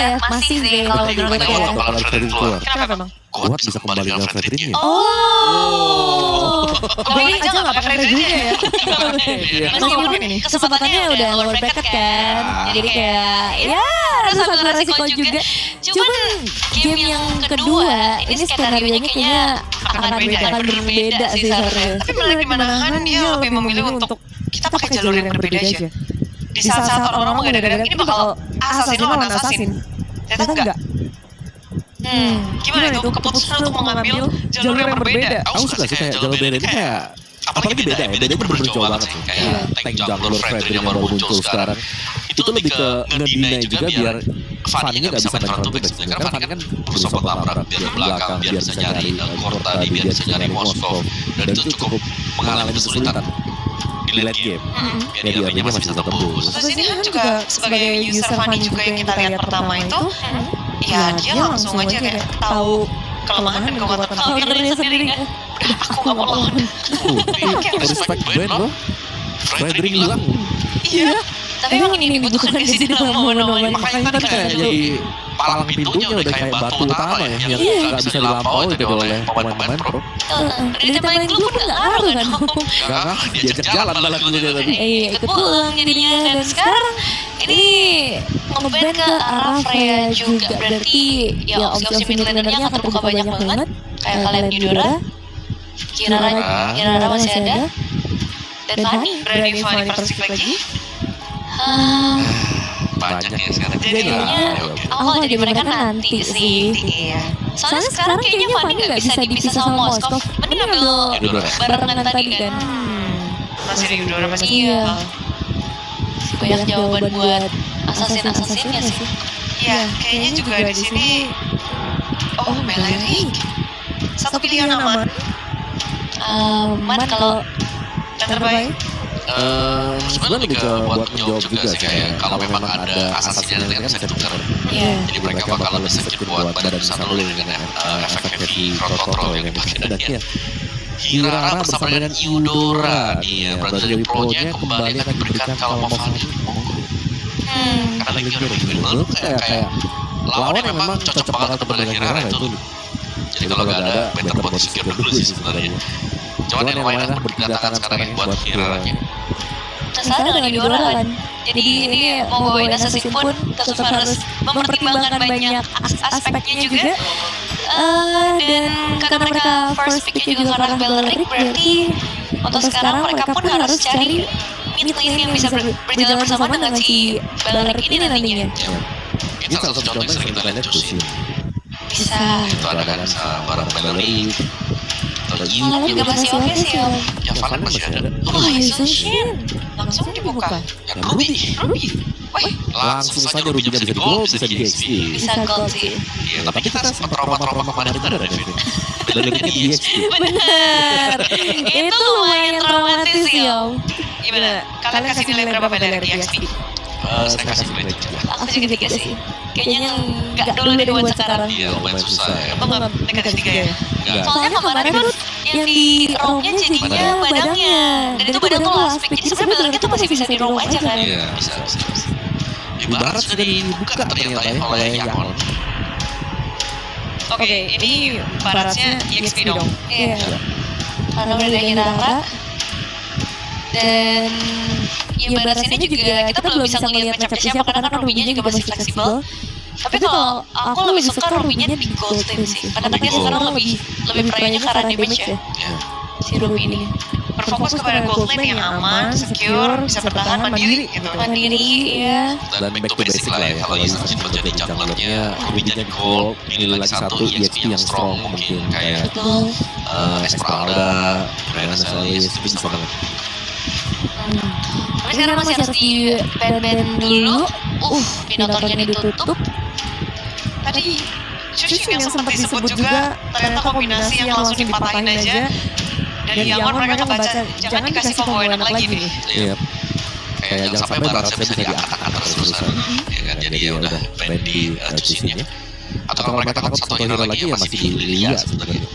masih sih kalau menurut gue. Kalau Fredrin keluar. Kenapa emang? Kuat bisa kembalikan Fredrinnya. Oh. Bayangin aja nggak pakai Fredrinnya ya. Meskipun Kesempatannya udah lower bracket kan. Jadi kayak ya harus ambil resiko juga. Cuman game yang kedua ini skenario-nya kayaknya akan berbeda sih sebenarnya. tapi menarik di mana kan dia lebih memilih untuk kita pakai jalur yang berbeda aja. Di saat-saat orang-orang mengadakan ini bakal assassin lawan assassin. Ternyata enggak. Gimana itu keputusan untuk mengambil jalur yang berbeda? Aku suka sih kayak jalur beda ini kayak apalagi beda ya, bedanya bener-bener jauh banget sih. Kayak tank jungler Fredrin yang baru muncul sekarang. Itu lebih ke ngedinai juga biar Fanny-nya gak bisa main frontback sebenarnya. Karena Fanny kan berusaha labrak biar di belakang, biar bisa nyari Korta, biar bisa nyari Moskov. Dan itu cukup mengalami kesulitan di late game. Biar dia masih bisa tembus. Terus ini kan juga sebagai user Fanny juga yang kita lihat pertama itu, ya dia langsung aja kayak tahu kelemahan dan kekuatan counternya sendiri. Udah aku gak mau lawan. Respect brand bro. Fredrin hilang. Iya. Tapi emang ini dibutuhkan di sini dalam momen-momen. Makanya kan kayak jadi palang pintunya udah kayak batu utama ya. Yang gak bisa dilampaui gitu oleh pemain-pemain pro. Dari main dulu pun gak ngaruh kan. Gak diajak jalan malah dulu dia tadi. Ikut pulang jadinya. Dan sekarang ini ngeband ke arah Freya juga. Berarti ya opsi-opsi mid lanernya akan terbuka banyak banget. Kayak kalian Eudora, Kirara masih ada. Dan Fanny Berani Fanny persik lagi. Banyak ya sekarang. Jadinya awal jadi mereka nanti sih. Iya. Soalnya sekarang kayaknya Fanny gak bisa dipisah sama Moskov. Mending ambil barengan tadi kan. Masih di Eudora masih. Iya. Banyak jawaban buat assassin-assassinnya sih. Iya, kayaknya juga di sini. Oh, Meleric. Satu pilihan aman. Aman kalau yang terbaik. Sebenarnya lebih ke buat menjawab juga sih kayak kalau memang ada assassin yang kan bisa ditukar. Jadi mereka bakal lebih sedikit buat badan besar dulu dengan efek heavy crowd control yang dipakai dan dia Kirara bersama dengan Eudora. Iya, berarti dari pro-nya kembali akan diberikan kalau mau Fanny. Karena lagi udah kayak lawan yang memang cocok banget untuk bergabung Kirara itu. Jadi kalau gak ada better buat secure dulu sih sebenarnya. Cuman yang lain kan berdatangan sekarang yang buat Kiraranya. Salah dengan Eudora kan. Jadi ini mau bawain assassin pun tetap harus mempertimbangkan banyak aspeknya juga. Dan karena mereka first pick juga karena Beleric, berarti untuk sekarang mereka pun harus cari mid lane yang bisa berjalan bersama dengan si Beleric ini nantinya. Ini salah satu contoh yang sering kita lihat Justin. Bisa. Itu ada kan barang Beleric. Valen juga masih oke sih ya. Ya Valen masih ada. Oh Yuzushin. Langsung dibuka. Yang Ruby. Wih, langsung saja Ruby-nya bisa di gold, bisa di XP. Bisa gold sih. Iya, tapi kita sempat trauma-trauma kemarin itu ada Devin. Bener-bener di XP. Bener. Itu lumayan traumatis ya. Gimana? Kalian kasih nilai berapa Beleric di XP? Saya kasih nilai 3. Aku juga 3 sih. Kayaknya nggak dulu deh buat sekarang. Iya, lumayan susah ya. Apa nggak negatif 3 ya? Soalnya kemarin kan yang di roamnya jadinya badangnya. Dan itu badang tuh last pick. Jadi sebenarnya Beleric itu masih bisa di roam aja kan. Iya, bisa. Ibarat sudah dibuka ternyata ya oleh Yakon. Oke, ini baratnya EXP dong. Iya. Karena udah ada Kirara. Dan ya barat sini juga kita belum bisa ngeliat matchup siapa karena kan Ruby-nya juga masih fleksibel. Tapi kalau aku lebih suka Ruby-nya di gold lane sih. Karena dia sekarang lebih pranya karena damage ya. Si Ruby ini. Berfokus kepada gold lane yang aman, secure, bisa bertahan mandiri gitu. Mandiri ya. Dan back to basic lah ya. Kalau Yuzushin buat jadi junglernya, Ruby-nya di gold, ini lagi satu EXP yang strong mungkin kayak Esmeralda, Reyna Salis, itu bisa banget. Tapi sekarang masih harus di band dulu. Minotaurnya ditutup. Tadi Shushu yang sempat disebut juga ternyata kombinasi yang langsung dipatahin aja. Dan Yangon mereka kebaca, jangan dikasih combo enak lagi nih. Iya. Kayak jangan sampai barat saya bisa diangkat-angkat terus-terusan. Ya kan, jadi ya udah main di Jushinnya. Atau kalau mereka takut satu hero lagi ya masih di Lilia sebenarnya.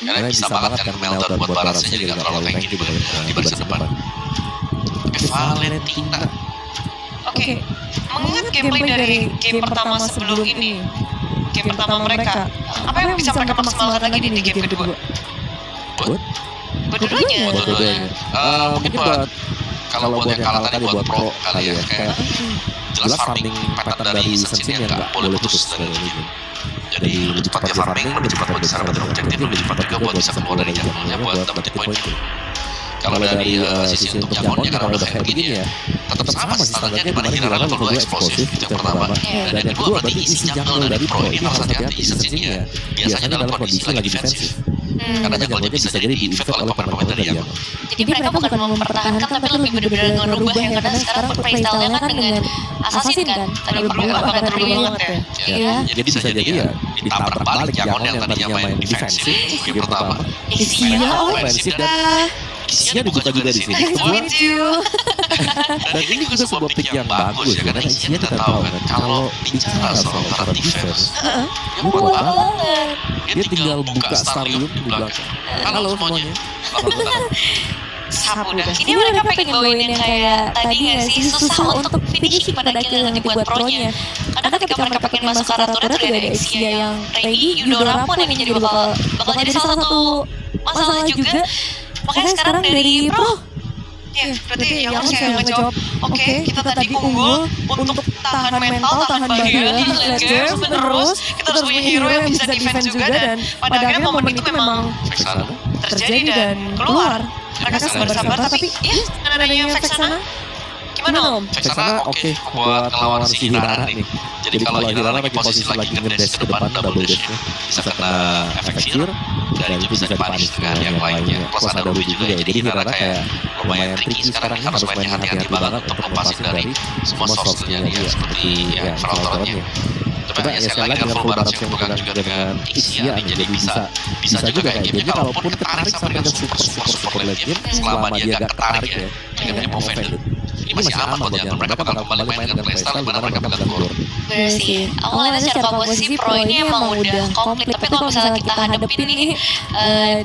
Karena bisa banget kan meltdown buat barat saya jadi gak terlalu tanky di barisan depan. Valentina. Oke, mengingat gameplay dari game pertama sebelum ini, game pertama mereka, apa yang bisa mereka maksimalkan lagi di game kedua? Buat Kedua-duanya. mungkin buat kalau buat yang kalah tadi buat pro kali ya, kayak jelas farming pattern dari season ini nggak boleh putus dari ini. Jadi lebih cepat dia farming, lebih cepat buat bisa dapetin objektif, lebih cepat juga buat bisa keluar dari jangkauannya buat dapetin poin itu. Kalau dari sisi untuk jangkauannya karena udah kayak begini ya, tetap sama sih standarnya dibandingin level 2 eksplosif itu yang pertama. Dan yang kedua berarti isi jungle dari pro ini harus hati-hati. Season ini ya biasanya dalam kondisi lagi defensif. Karena jangkauannya bisa jadi di-invade oleh pemain-pemain dari jungle. Jadi mereka bukan mempertahankan tapi lebih benar-benar ngerubah ya, karena sekarang playstyle-nya kan dengan assassin kan. Tadi bakal terlalu banget ya. Iya. Jadi bisa jadi ya ditabrak balik jungle yang tadinya main defensif game pertama. Iya, Offensif dan isinya dibuka juga di sini. Dan ini juga sebuah pick yang bagus ya, karena isinya kita tahu kan kalau bicara soal para defense, dia kuat banget. Dia tinggal buka Starlium di belakang. Halo semuanya. Sapu dah. ini mereka pengen bawain yang kayak tadi nggak sih, susah untuk finishing pada akhirnya nanti buat pro-nya. Karena ketika mereka pengen masuk ke Aratura tuh ada Exia yang ready, Yudorapun yang jadi bakal jadi salah satu masalah juga. Makanya sekarang dari pro, Ya, berarti yang harus kayak ngejawab, oke, kita tadi unggul untuk tahan mental, tahan badan, let's go, terus kita harus punya hero yang bisa defense juga, dan pada akhirnya momen itu memang terjadi dan keluar. Mereka sabar-sabar, tapi ya, dengan adanya Vexana, gimana Om? Vexana oke buat ngelawan si Hirara nih. Jadi kalau Hirara lagi posisi lagi ngedash ke depan double dash-nya bisa kena efek fear dan itu bisa dipunish dengan yang lainnya. Plus ada Uri juga ya. Jadi Hirara kayak lumayan tricky sekarang ini, harus main hati-hati banget untuk lepasin dari semua source-nya dia seperti ya Frautornya. Tapi ya sekali lagi dengan full barrage yang pegang juga dengan Ixia nih, jadi bisa juga kayak gamenya kalaupun ketarik sampai dengan super late game, selama dia gak ketarik ya dengan Emo Vendor, ini masih aman buat jangan mereka bakal kembali main dengan playstyle dimana mereka pegang core. bener sih. Aku ngeliatnya secara komposisi pro ini emang udah komplit. Tapi kalau misalnya kita hadepin nih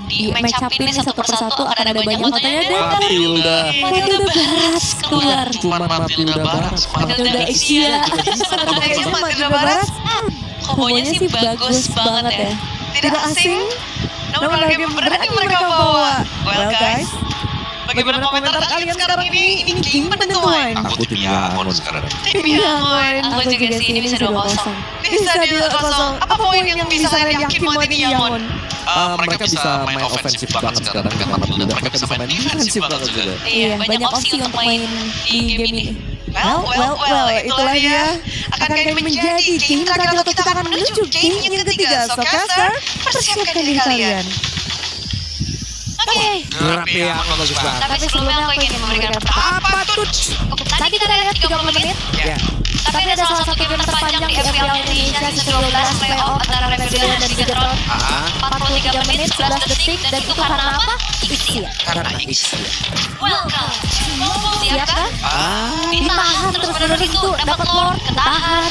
di match up ini satu persatu akan ada banyak fotonya. Matilda Baras keluar. Cuman Matilda Baras, Matilda Exia. Matilda Baras, Kombonya sih bagus banget ya. tidak asing, namun harga yang berani mereka bawa. Well guys, bagaimana komentar kalian sekarang ini? Ini game penentuan. aku tim Yangon sekarang. Tim Yangon. Aku juga sih ini bisa 2-0. Bisa di 2-0. Apa poin yang bisa kalian yakin buat ini Yangon? Mereka bisa main ofensif banget sekarang dengan Matilda. Mereka bisa main defensif banget juga. Iya, banyak opsi untuk main di game ini. Well, itulah dia akan kami menjadi game terakhir atau kita akan menuju game yang ketiga. So caster, persiapkan diri kalian. Oke. Gerak yang bagus banget. Tapi sebelumnya aku ingin memberikan pertanyaan. Apa tuh? Tadi kita lihat 30 menit. Ya. Tapi ada salah satu game terpanjang di FPL Indonesia season 12 playoff antara Pavilion dan Gigatron. 43 menit 11 detik dan itu karena apa? Ixia. Karena Ixia. Welcome. Siap kan? Ditahan terus-menerus itu dapat lord, ketahan.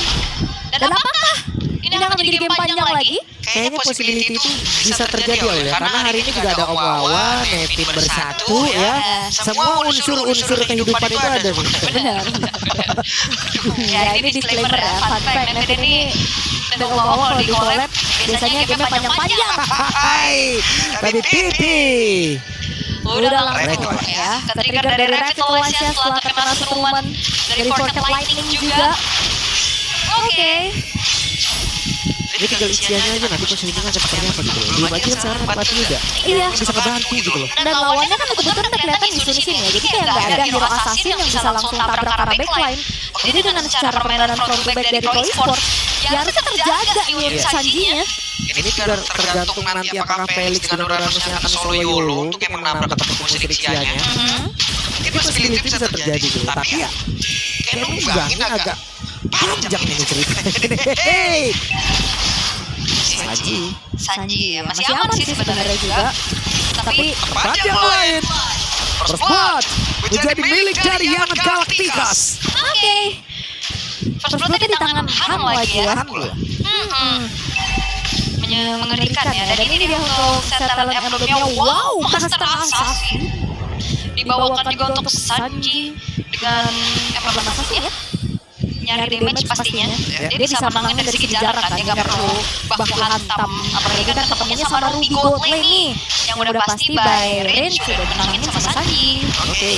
Dan apakah ini akan menjadi game panjang lagi? Kayaknya possibility itu bisa terjadi ya, karena hari ini juga ada Om Wawan, Nevin bersatu ya, semua unsur-unsur kehidupan itu ada nih. Benar. Ya ini disclaimer ya, fun fact. Nevin ini dan Om Wawan kalau di collab biasanya game panjang-panjang. Hai, tapi pipi. Udah langsung ya, ketrigger dari Revitalization setelah terkena seruman dari Fortnite Lightning juga. Oke. Ini tinggal isiannya aja, nanti pas ini kan seperti apa gitu loh. Belum aja kan sekarang mati juga. Iya. Bisa kebantu gitu loh. Dan lawannya kan kebetulan udah kelihatan di sini ya. Jadi kayak nggak ada hero assassin yang bisa langsung tabrak arah backline. Jadi dengan cara permainan front to back dari Pro Esports, ya harusnya terjaga unit Sanji-nya. Ini tergantung nanti apakah Felix dengan Uranus yang akan solo YOLO untuk yang menabrak ketemu musuh isiannya. Ini possibility bisa terjadi gitu. Tapi ya, kayak nunggangin agak panjang ini ceritanya. Hei. Sanji ya masih aman sih sebenarnya juga. Tapi tempat yang lain. First Blood menjadi milik dari Young Galacticos. oke. First Blood-nya di tangan Han lagi ya. Mengerikan ya. Dan ini dia untuk set talent emblem-nya. Wow, Master Assassin. Dibawakan juga untuk Sanji dengan emblem Assassin ya. nyari damage pastinya. Dia bisa menangin dari segi jarak kan, dia nggak perlu baku hantam. Apalagi kan ketemunya sama Ruby Gold Lane nih, yang udah pasti by range udah menangin sama Sanji. Oke.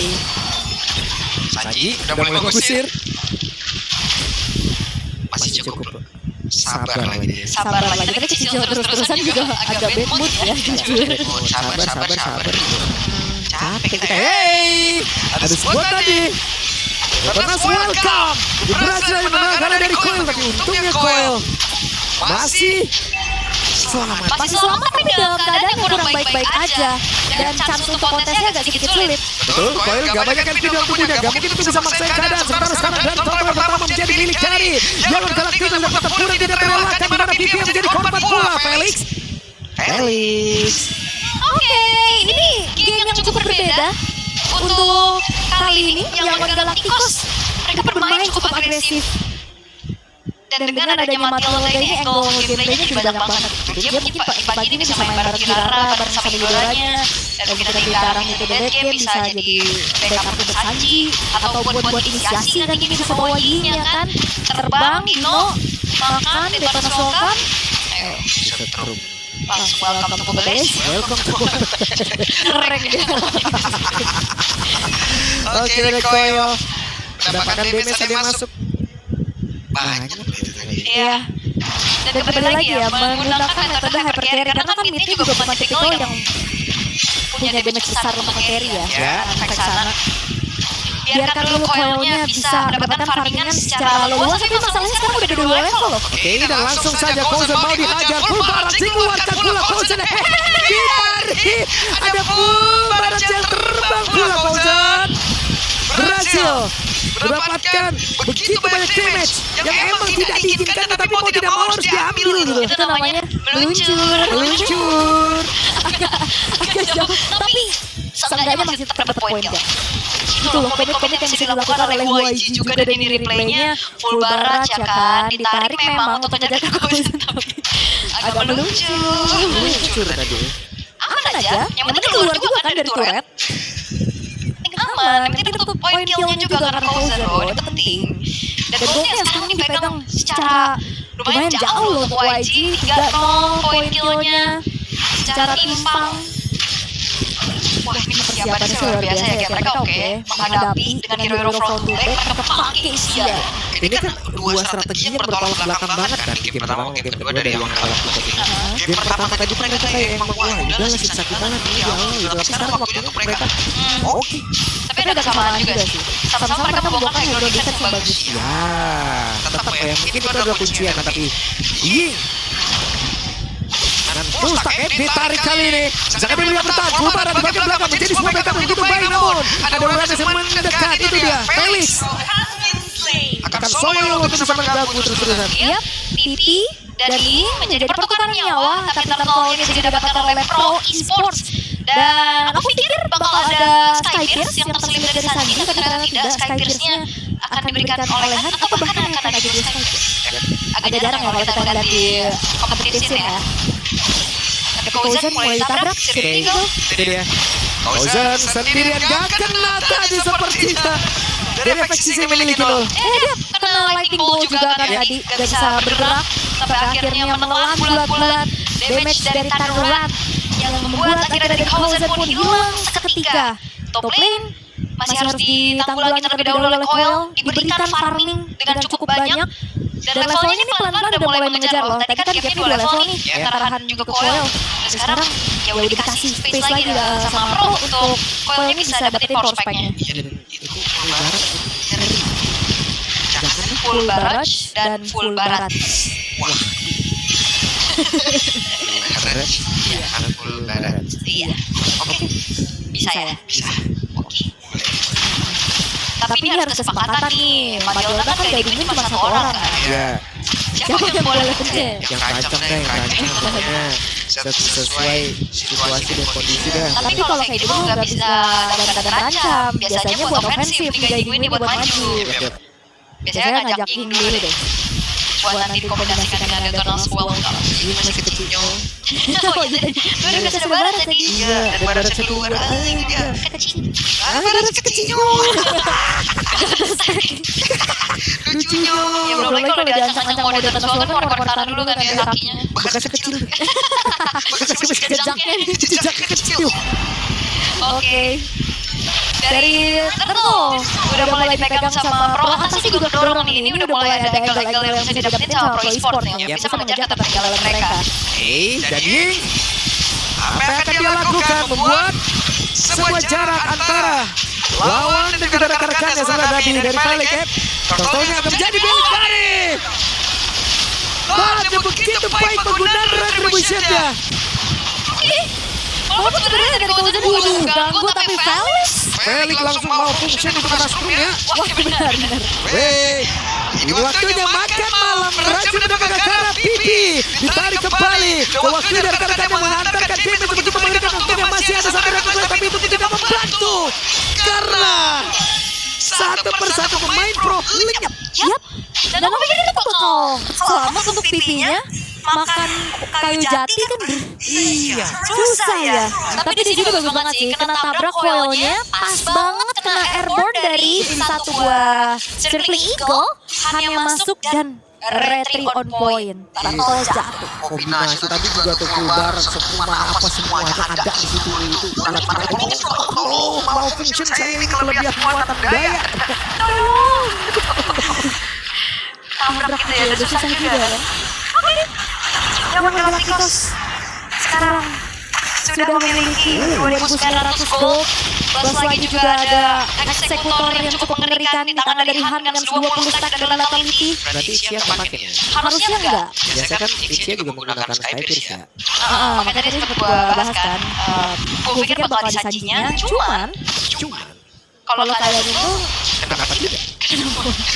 Sanji udah mulai mengusir. Masih cukup. Sabar lagi dia. Sabar lagi, tapi cicil terus-terusan juga agak bad mood ya. Sabar. Capek kita. Hey, ada squad tadi. Karena welcome. Berhasil menang dari Coil, tapi untungnya Coil masih selamat. Masih selamat tapi dalam keadaan yang kurang baik-baik aja. Dan chance untuk kontesnya agak sedikit sulit. Betul, Coil gak banyak kan video tubuhnya, gak mungkin itu bisa maksain keadaan. Sementara sekarang dan total pertama menjadi milik Jari. Jalur galaktik dan pertempuran tidak terelakkan di mana Vivi menjadi korban pula. Felix. Oke, ini game yang cukup berbeda untuk kali ini yang Galacticos. Mereka bermain cukup agresif. Dan dengan adanya Matilda ini angle gameplaynya juga banyak banget. Dia mungkin pagi ini bisa main bareng Kirara, bareng sama Idoranya. Dan mungkin nanti Kirara itu dead game bisa jadi backup untuk Sanji. Atau buat inisiasi nanti bisa bawa Yi-nya kan. Terbang, Dino, makan, Detonas Welcome. Ayo, Setrum. langsung welcome to Bubbles. Welcome to Keren dia. Oke, Coil. Mendapatkan damage ada yang masuk. Banyak. Iya. Dan kembali lagi ya, menggunakan metode hyper carry karena kan mid juga bukan tipikal yang punya damage besar untuk carry ya. Efek sana. Biarkan dulu coilnya bisa mendapatkan farmingan secara luas, tapi masalahnya sekarang udah 2 level loh. Oke, ini dan langsung saja Kozen mau dihajar. Full barat dikeluarkan pula Kozen. Ditarik. Ada full barat yang terbang pula Kozen. Berhasil mendapatkan begitu banyak damage yang emang tidak diinginkan tapi mau tidak mau harus diambil gitu. Itu namanya meluncur. Agak jauh, tapi seenggaknya masih tetap dapat poin kok. Itu loh komit-komit yang bisa dilakukan oleh YG juga dan ini replaynya full barat ya kan. Ditarik memang untuk menjaga Kozen tapi agak meluncur. Aman aja, yang penting keluar juga kan dari turret. Aman, yang penting itu poin killnya juga karena Kozen loh, itu penting. Dan goldnya sekarang ini pegang secara lumayan jauh loh untuk YG. 3-0 poin killnya secara timpang. Wah, ini persiapannya sih luar biasa ya, kayak mereka oke menghadapi dengan hero-hero front to back, mereka pakai isian. Ini kan dua strategi yang bertolak belakang banget kan. Game pertama, game kedua dari yang Galacticos ini. Game pertama tadi mereka kayak emang wah udah lah siksa kita nanti di awal gitu. Tapi sekarang waktunya mereka oke. Tapi ada kesamaan juga sih. Sama-sama mereka membongkar hero defense yang bagus. Ya, tetap ya. Mungkin itu adalah kuncian, tapi dan full stack ditarik kali ini. Jangan beri bertahan. Full barat di bagian belakang menjadi sebuah backup yang begitu baik, namun ada orang yang mendekat. Itu dia Felix akan solo untuk bisa mengganggu terus-terusan. Yap, Titi dan Yi menjadi pertukaran nyawa, tapi kalau ini bisa didapatkan oleh Pro Esports. Dan aku pikir bakal ada Skypierce yang terselim dari Sanji, tapi ternyata tidak. Skypierce-nya akan diberikan oleh Han atau bahkan akan ada jadi Skypierce. Agak jarang ya kalau kita lihat di kompetisi ya. Tapi Kozen mulai ditabrak, Sirtigo. Itu dia. Kozen sendirian gak kena tadi sepertinya. Dari efek sisi yang memiliki loh. Dia kena lightning bolt juga kan tadi, gak bisa bergerak sampai akhirnya menelan bulat-bulat damage dari Tanurat yang membuat akhirnya dari Kozen pun hilang seketika. Top lane masih harus ditanggulangi terlebih dahulu oleh Coil, diberikan farming dengan cukup banyak. Dan levelnya ini pelan-pelan udah mulai mengejar loh. Tadi kan gapnya 2 level nih, antara Han juga Coil. Dan sekarang ya udah dikasih space lagi sama Pro untuk Coil ini bisa dapetin power spike-nya. Full barrage dan full barat. Wah. Full barat. Iya. Oke. Bisa ya? Bisa. Oke. Tapi ini harus kesepakatan nih. Matilda kan guiding cuma 1 orang kan. Ya. Siapa yang boleh pencet? Yang kancang deh, yang kancang pokoknya sesuai situasi dan kondisi dah. Tapi kalau kayak gitu nggak bisa dapat terancam. Biasanya buat ofensif, nih guiding ini buat maju. Biasanya ngajak Ying dulu deh. buat nanti dikombinasikan dengan Diagonal Swell. Ini masih kecilnya. Oh iya, baru ke sebelah barat tadi. Iya, dan barat keluar. Ini dia. Kecil. Barat kecilnya. Lucunya. Ya belum lagi kalau diancang-ancang mau di atas kan korek-korekan dulu kan ya kakinya. Bekasnya kecil. Bekasnya jejaknya kecil. Oke. Dari Turtle udah mulai dipegang sama Pro Atasnya juga kedorong nih. Ini udah mulai ada angle-angle yang bisa didapetin sama Pro Esport yang bisa mengejar ketertinggalan mereka. Jadi apa yang akan dia lakukan? Membuat sebuah jarak antara lawan dan juga rekan-rekannya sebelah tadi dari balik ya. Contohnya akan menjadi balik balik. Dia begitu baik penggunaan retribution-nya. Walaupun sebenarnya dari Golden ganggu tapi Felix langsung mau function untuk restrumnya. Wah benar. Ini waktunya makan malam. Racun mendapatkan darah pipi. Ditarik kembali. Waktunya dari rekan-rekannya menghantarkan damage begitu memberikan waktunya masih ada satu rekan tapi itu tidak membantu. Karena satu persatu pemain pro lenyap. Yap. Dan aku pikir itu bakal selamat untuk pipinya. Makan kayu jati kan Iya. susah ya. Tapi di sini bagus banget sih. Kena tabrak coilnya pas banget kena airborne dari satu buah Circling Eagle. Hanya masuk dan retry on point. Bakal jatuh. Kombinasi tadi juga tuh keluar semua apa semuanya ada di situ itu. Mau function saya ini kelebihan muatan daya. Tabrak gitu ya, udah susah juga kan. Yang Galacticos sekarang sudah memiliki 2.900 gold. Plus lagi juga ada eksekutor yang cukup mengerikan di tangan dari Han dengan 20 stack dengan Natality. Berarti Ixia paketnya. Harusnya enggak. Biasanya kan Ixia juga menggunakan Skypierce ya. Makanya tadi sempat gue bahas kan. Gue pikir bakal disajinya. Cuman kalau kalian itu Kenapa tidak?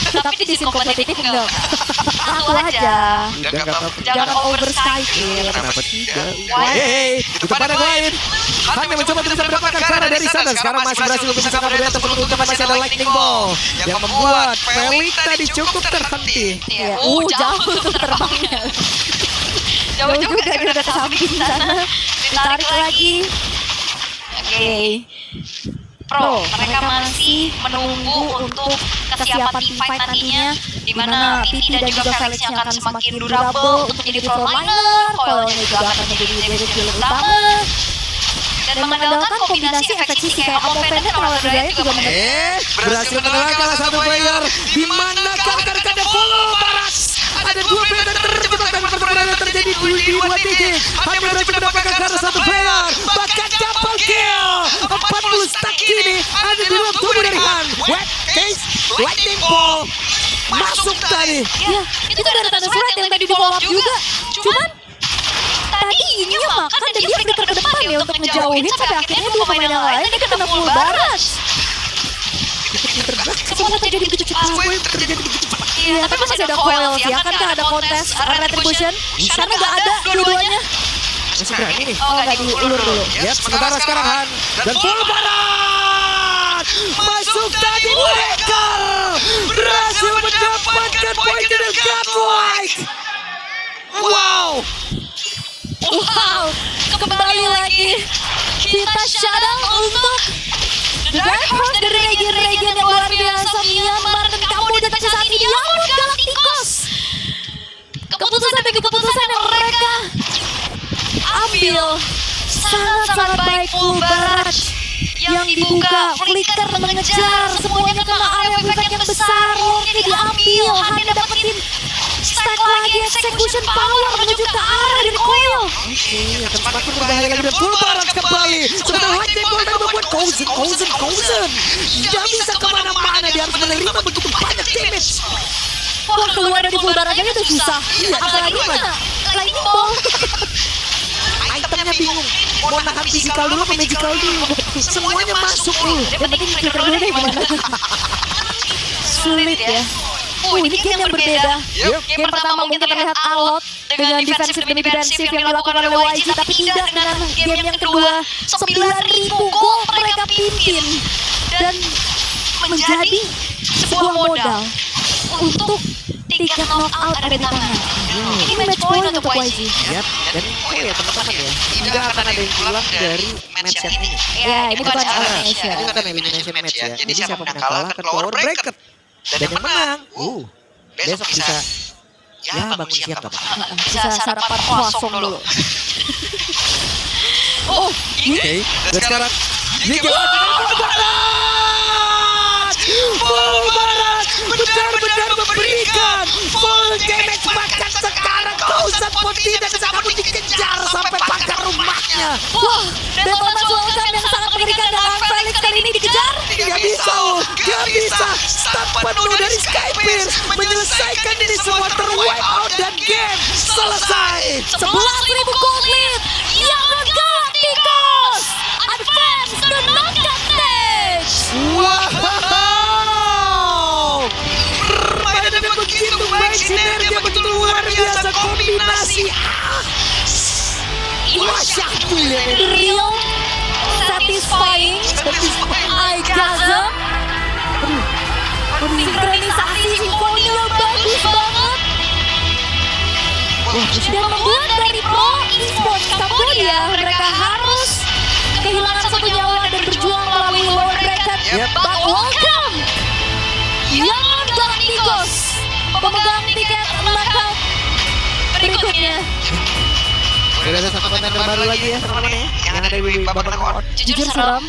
tapi di scene kompetitif enggak. Aku aja. Jangan overskype. Kenapa tidak? Hei, itu pada lain. Hanya mencoba untuk bisa mendapatkan cara dari sana. Sekarang masih berhasil untuk bisa kabur dari tersebut. Ucapan masih ada lightning ball yang membuat Felix tadi cukup terhenti. Jauh terbangnya. Jauh juga dia udah ke samping sana. Ditarik lagi. Oke. Pro, mereka masih menunggu untuk kesiapan teamfight nantinya, di mana PT dan juga Felix yang akan semakin durable untuk jadi frontliner, Coilnya juga akan menjadi skill utama, dan mengandalkan kombinasi efek sisi kayak Ammo Pendant dan Roller Daya juga Berhasil mengalahkan salah satu player di mana rekan-rekannya follow baras. Ada dua player tercepat dan pertempuran terjadi di dua titik. Hanya berhasil mendapatkan salah satu player. Bahkan double kill. 40 stack ini ada di dalam tubuh dari Han. Wet case lightning ball masuk tadi. Ya, itu dari tanda surat yang tadi di follow up juga. Cuman tadi ininya makan dan dia flicker ke depan ya untuk ngejauhin sampai akhirnya dua pemain yang lain dia kena full baras. Semua terjadi begitu cepat. Iya, tapi masih ada coil sih. Kan ada kontes retribution. Karena nggak ada dua-duanya. Masih berani nih. Oh, nggak diulur dulu. Ya, sementara sekarang Han dan full barat masuk tadi mereka berhasil mendapatkan poin dari Godlike. Wow. Kembali lagi. Kita shutdown untuk Dark Horse dari region-region yang luar biasa Myanmar dan Kamboja tapi saat ini lawan Galacticos. Keputusan demi keputusan yang mereka ambil sangat-sangat baik. Full barrage yang dibuka, flicker mengejar, semuanya kena area effect yang besar, lordnya diambil, hanya dapetin stack lagi execution power menuju ke arah dari coil. Akan semakin berbahaya lagi dan full barat kembali. Sementara lightning ball dan membuat Cousin. Tidak bisa kemana-mana, dia harus menerima begitu banyak damage. Wah, keluar dari full barat aja itu susah. Apalagi mana? Lightning ball. Itemnya bingung. Mau nahan physical dulu atau magical dulu. Semuanya masuk dulu. Yang penting flicker dulu deh gimana. Sulit ya. Ini game yang berbeda. Game pertama mungkin terlihat alot dengan defensif demi defensif yang dilakukan oleh YG, tapi tidak dengan game yang kedua. 9.000 gol mereka pimpin dan menjadi sebuah modal untuk tiket knockout ada di tangan. Ini match point untuk YG. Yap, dan ya teman-teman ya, tidak akan ada yang pulang dari match yang ini. Ya, ini bukan Elimination. elimination. Ini bukan elimination match ya. Jadi siapa yang kalah akan keluar bracket. Dan yang menang, besok bisa ya bangun siang gak apa-apa. Bisa sarapan kosong dulu. Oh, Oke, dan sekarang Liga Full Barat benar-benar memberikan full damage, bahkan sekarang Thousand pun tidak sangat dikejar sampai pagar rumahnya. Wah, Detonas Welcome yang sangat mengerikan dan Felix kali ini dikejar. Gak bisa. Start penuh dari Skypierce menyelesaikan ini semua, terwipe out dan game selesai. 11.000 gold lead. Young Galacticos advance to knockout stage. Wow! Permainan yang begitu baik, sinergi yang begitu luar biasa, kombinasi. Wah, syahdu ya. Real, satisfying, orgasm, sinkronisasi simfoninya bagus banget. Dan membuat dari Pro Esports Cambodia mereka harus kehilangan satu nyawa dan berjuang melalui lower bracket. But welcome Young Galacticos, pemegang tiket knockout berikutnya. Udah ada satu konten baru lagi ya teman-teman ya, yang ada di babak knockout. Jujur serem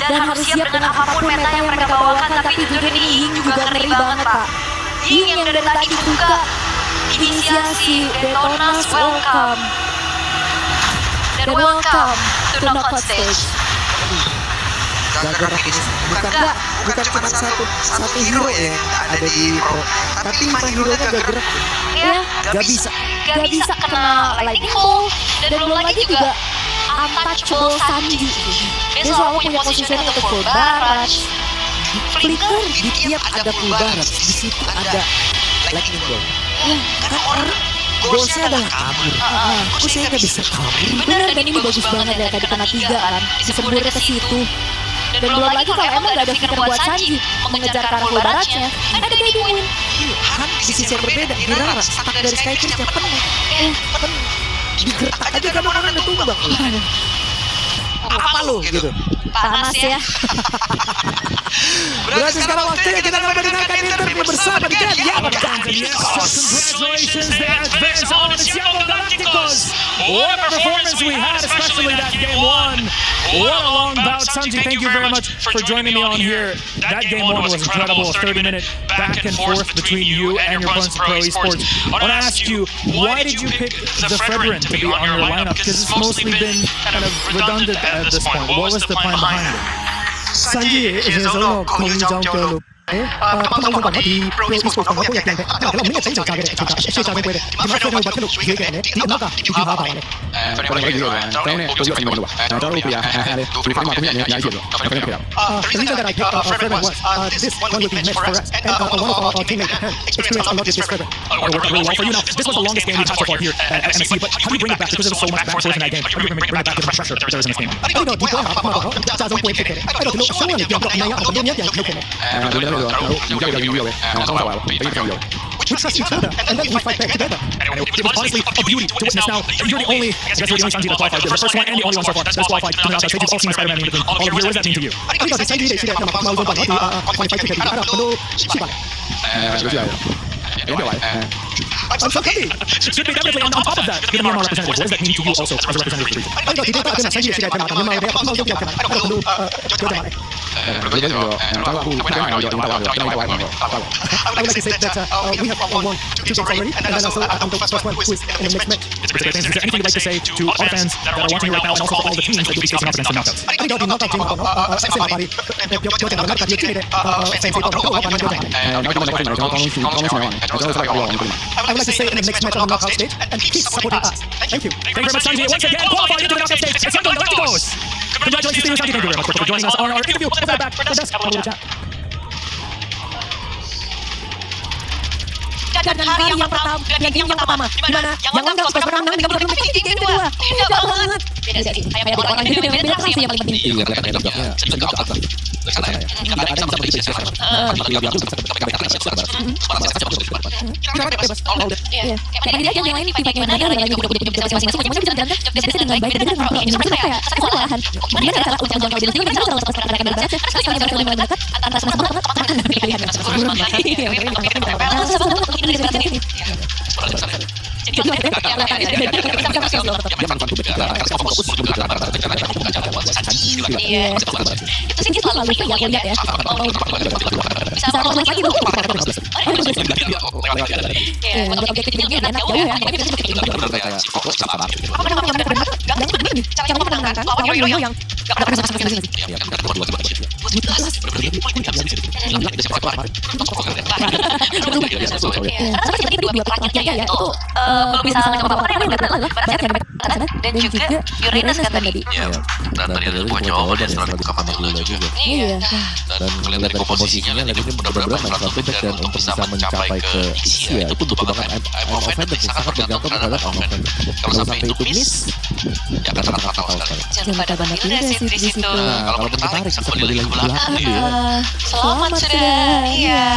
dan harus siap dengan apapun meta yang mereka bawakan, tapi jujur ini Ying juga ngeri banget Pak. Ying yang dari tadi buka inisiasi Detonas Welcome dan welcome to knockout stage. Gak ini bukan cuma satu hero ya yang ada di Pro, tapi 5 hero nya gak gerak. Ya, Gak bisa. gak bisa kena lightning bolt dan belum lagi juga untouchable Sanji. Dia selalu punya positioning untuk full barrage, flicker. Di tiap ada full barrage, di situ ada lightning bolt. Kan orang goalsnya adalah kabur. Kok saya gak bisa kabur? Bener, dan ini bagus banget ya, tadi kena 3 kan, disemburnya ke situ. Dan belum lagi kalau emang gak ada flicker buat Sanji mengejar ke arah full barrage-nya, kan ada Baby Win. Kan di sisi yang berbeda, Mirara stuck dari Skypierce-nya penuh. Digerak aja kadang-kadang ada tumbang. Apa lu gitu? Panas ya. Berarti sekarang waktunya kita akan mendengarkan interview bersama dengan Young Galacticos. Congratulations, they advance on. It's Young Galacticos. What a performance we had, especially that game 1. What a long bout. Sanji, thank you very much for joining me on here. That game 1 was incredible. A 30-minute back and forth between you and your opponents in Pro Esports. I want to ask you, why did you pick the Fredrin to be on your lineup? Because it's mostly been kind of redundant at this point. What was the plan behind it? 三葉其實想落抗爭嘅路。啱啱講話啲 Pro Esports 講嗰日嘅，但係我唔係整就價嘅，就價嘅貴嘅，點解佢會揾到佢嘅呢？點解㗎？要下排咧？Fredrin lagi dulu kan. Tahu nih, posisi paling bawah. Tahu lu ya. Beli Fredrin makanya ya itu. Fredrin kira. The reason that I picked Fredrin was this one will be match for us, and one of our teammates experienced a lot with this Fredrin. It worked really well for you. Now, this was the longest game we've had so far here at MSC, but how do you bring it back? Because there was so much back and forth in that game. How do you bring it back to the pressure that there is in this game? 呢個點解下嘛講？就會嘅，喺度見到所有人入嚟啊，同樣一樣有嘅。 We trust each other, and then we fight back together. And it was honestly a beauty to witness now. You're the only, I guess you're the only Sanji that qualified. You're the first one and the only one so far that's qualified to the knockout stage. You've all seen Spider-Man in all of you. What does that mean to you? 呢個係細啲嚟先嘅，咁某種辦法qualify to get out of the super. I'm so happy. Should be definitely on top of that, given you're more representative. What does that mean to you also as a representative of the region? 呢個點解真係細啲嚟先嘅，咁咁咪某種嘅咁喺度做咗埋。I would like to say that we have won 2 games already, and then also I'm the first one who is in the next match. It's great things. Is there anything you'd like to say to all the fans that are watching you right now, and also for all the teams that you'll be facing up against in knockouts? 呢個電腦鬥戰我講，先話你有隻能力要知你哋成四個都攞緊咗嘅。I would like to say in the next match on the knockout stage, and keep supporting us. Thank you. Thank you very much, Sanji. Once again, qualified into the knockout stage. It's Young Galacticos. Congratulations to you, Sanji. Thank you very much for joining us on our interview. We'll be back for this. Dan hari yang pertama, di mana yang Galacticos menang dengan game kedua. Hebat banget. Beda sih. Kayak beda orang gitu, beda sih yang paling penting. Iya, kan ada bloknya. Bisa ke atas. Ke sana ya. Ada bisa pergi ke sana. Iya. Kayak mandiri aja yang lain pipa gimana yang lain juga job masing-masing. Semuanya bisa jalan job desk dengan baik dan benar. Justru kayak sekolahan. Gimana cara menjangkau diri sendiri? Gimana cara untuk mereka berbakat? Sekali kali berbakat antara sama pilihan. Iya, susah banget untuk hidup dari sendiri. Jadi iya, itu sih kita selalu ya kuliah ya. Bisa fokus lagi loh. Iya, untuk objektif juga enak jauh ya. Cara menenangkan lawan Yoyo yang gak pernah sama sekali. Karena seperti dua terakhirnya ya itu belum bisa ngejawab apa-apa yang berat adalah Barat yang dan juga Uranus kan tadi. Iya. Dan tadi ada dua jawaban yang setelah buka mata kuliah juga. Iya. Dan melihat dari komposisinya lagi ini benar-benar main satu dan untuk bisa mencapai ke isi ya itu butuh banget I'm offended sangat bergantung terhadap offended. Kalau sampai itu miss ya akan sangat fatal sekali. Jangan pada banyak juga sih di situ. Kalau tertarik bisa kembali lagi ke belakang ya. Selamat sudah. Iya.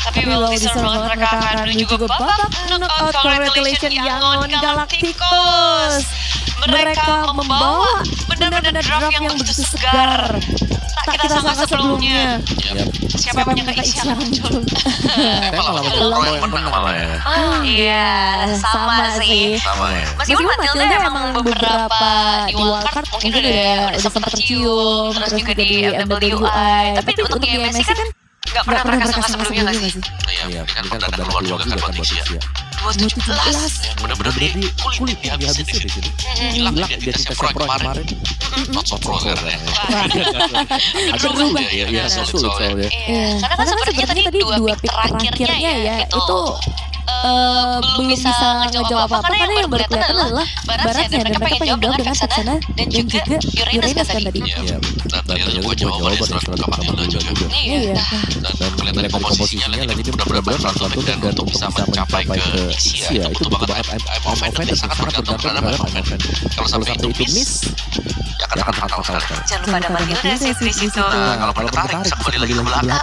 Tapi well deserved banget mereka akan menuju ke babak knockout. Congratulations Yangon Galacticos. Mereka membawa benar-benar draft yang begitu segar. Tak kita sangka sebelumnya. Siapa yang menyangka Isya muncul? Malah yang menang malah ya. Iya, sama sih. Sama ya. Meskipun Matilda emang beberapa di wildcard mungkin udah sempat tercium, terus juga di MWI. Tapi untuk di MSC kan nggak pernah mereka sangka sebelumnya nggak sih? Iya, ini kan perdana keluar juga kan buat Isia. 2017. Bener-bener di kulit dihabisin di sini. Hilang dia cinta pro kemarin. Not so pro sekarang. Agak berubah. Iya, sulit soalnya. Karena kan sebenarnya tadi dua pick terakhirnya ya itu belum bisa ngejawab apa-apa karena yang baru kelihatan adalah Barat dan mereka pengen jawab dengan Vexana dan juga Uranus kan tadi. Iya, dan ternyata juga jawaban setelah buka Matilda juga. Iya. Dan melihat dari komposisinya lagi ini benar-benar satu dan untuk bisa mencapai ke Isia itu butuh banget I'm offended sangat bergantung terhadap offended. Kalau sampai itu miss ya akan fatal sekali. Jangan lupa ada Matilda sih di situ. Kalau tertarik bisa kembali lagi ke belakang.